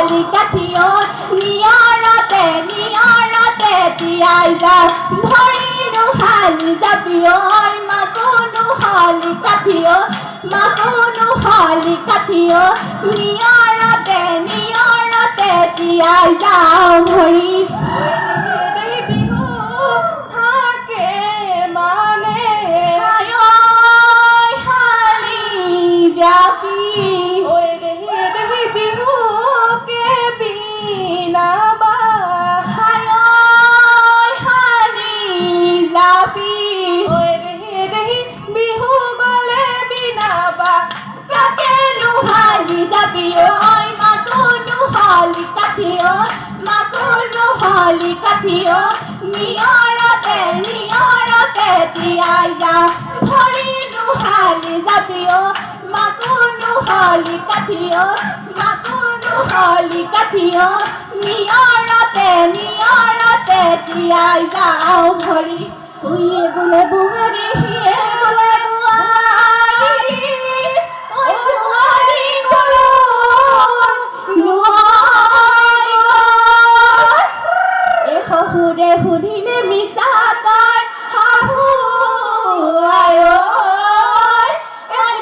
নুহালি কাঠিও নিয়ৰতে তিয়াই যা ভৰি নুহালি যাবি ঐ মাকো নুহালি কাঠিও নিয়ৰতে তিয়াই যাওঁ ভৰি নুহালি কাঠিও নিয়ৰতে তিয়াই যা ভৰি নুহালি যাবি ঐ মাকো নুহালি কাঠিও নিয়ৰতে তিয়াই যাওঁ ভৰি তুইয়ে বোলে বুহাৰী সিয়ে বোলে বুহাৰী শহুৰে সুধিলে মিছা কয় শাহু আই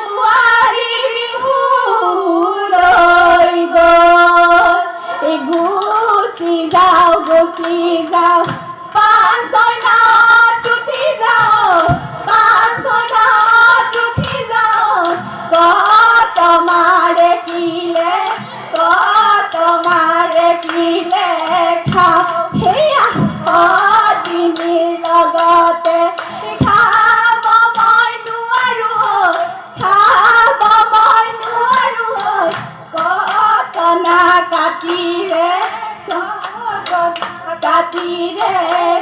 বোৱাৰী বিহু লৈ গ'ল গুচি যাওঁ পাঁচ ছয় নাট উঠি যাওঁ কত মাৰে কিলে খাওঁ সেয়া সদিনীৰ লগতে খাব মই নোৱাৰো কটনা কাটিৰে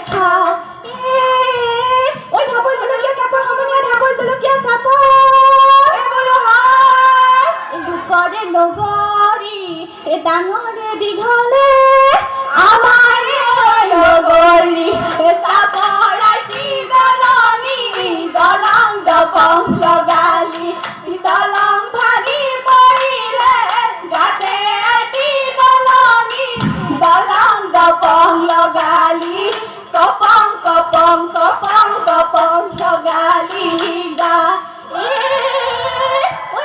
খাওঁ ঐ ঢাপৰ জলকীয়া চাপৰ সমনীয়া ঢাপৰ জলকীয়া চাপৰ দুকৰে নগৰী ডাঙৰে দীঘলে আমাৰে নগৰী চাপৰ আইতি দলনি দলং দপং লগালি দলং ভাঙি পৰিলে গাতে আইতি দলনি দলং দপং লগালি কপং লগালি গা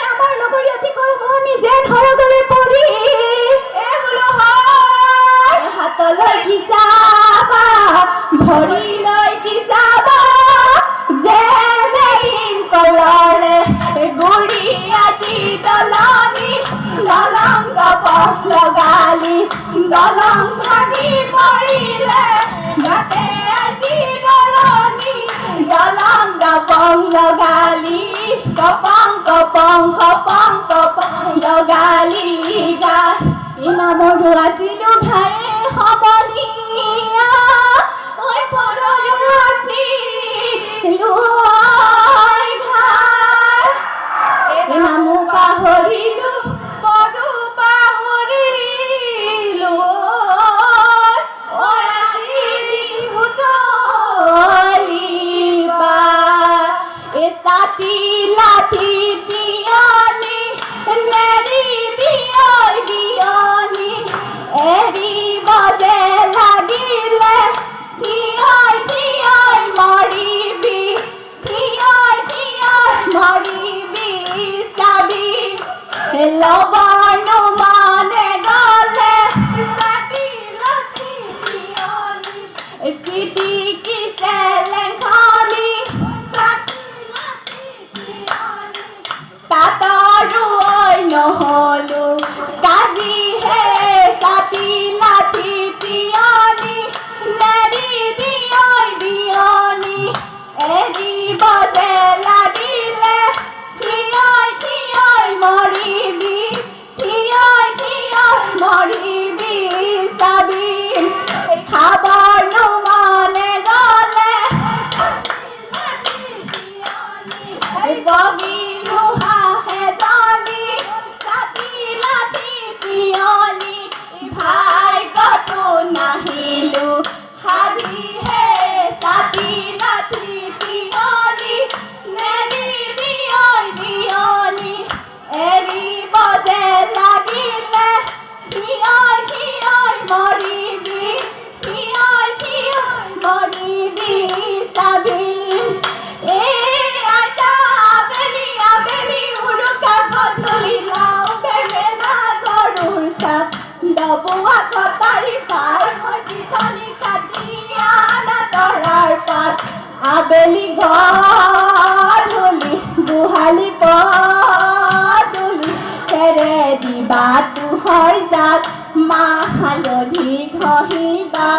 আমাৰ লগৰী অতি কলমনি যেন সৰগৰে পৰি হাতলৈ কিচাবা ভৰিলৈ কিচাবা যেন কলৰে গুৰি আদি দলনি দলং দপং লগালি দলং ভাঙি পৰিলে গাতে আদি দলনি দলং দপং লগালি কপং লগালি গা ইনামৰো আছিলো ভায়ে সমনীয়া ঐ পৰৰো আছিলো ঘাই নামো পাহৰিলো পদো পাহৰিলো ঐ আজি বিহুতলি চাতি লাঠি বিয়নি নেৰি বিয়নি এৰিব যে মৰিবি হিয়ই হিয়ই মৰিবি চাবি আটা আবেলি আবেলি উৰুকা গধূলি লাও বেঙেনা গৰুৰ চাপ ডবোৱা কটাৰী পাৰ হৈ পিঠনি কাটি আনা তৰাৰ পাত আবেলি গধূলি গোহালি পদূলি খেৰে দিবা তুহৰ জাত মাহ হালধি ঘঁহিবা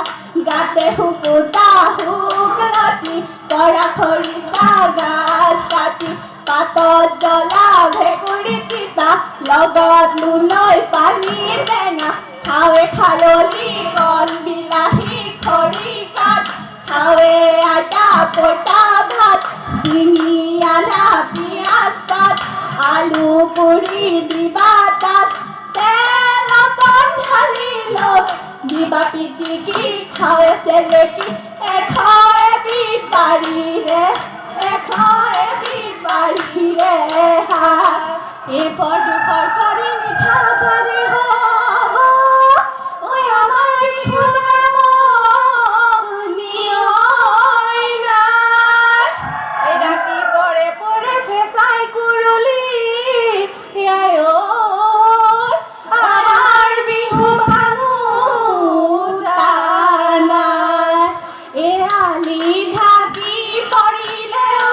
গাতে শুকুতা শুকলতি পৰা খৰিচা গাছ কাটি পাতত জ্বলা ভেকুৰী তিতা লগত লুলৈ পানী টেঙা খাৱে খাৰলি কল বিলাহী খৰি কাঠ খাৱে আটা পইতা ভাত চিঙি আনা পিঁয়াজ পাত আলু পুৰি দিবা তাত তেল অকণ ঢালি লৈ দিবা পিটিকি খাৱে চেলেকি এশ এবিধ বাৰীৰে হাত এপৰ দুপৰ কৰি মিঠা কৰি হ'ব ঐ আমাৰ বিহুৰ নিয়ৈ নাই এই ৰাতি পৰে পৰে ফেঁচাই কুৰুলি আই ঐ আমাৰ বিহু ভাঙোতা নাই এৰালি ঢাকি পৰিলেও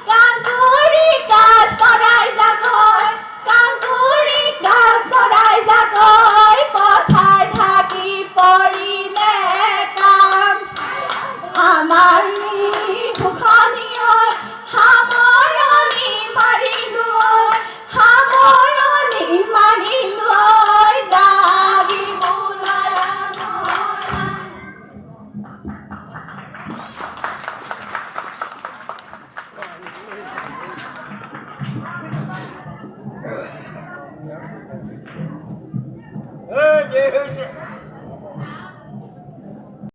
কাংকুৰি কাঠ চৰাই জাকৈ কাংকুৰি কাঠ চৰাই জাকৈ পথাৰ ঢাকি পৰিলে কাম আমাৰ মুখনিয়ৰ সামৰণি মাৰিলো দাগি বোলাৰা যে হৈছে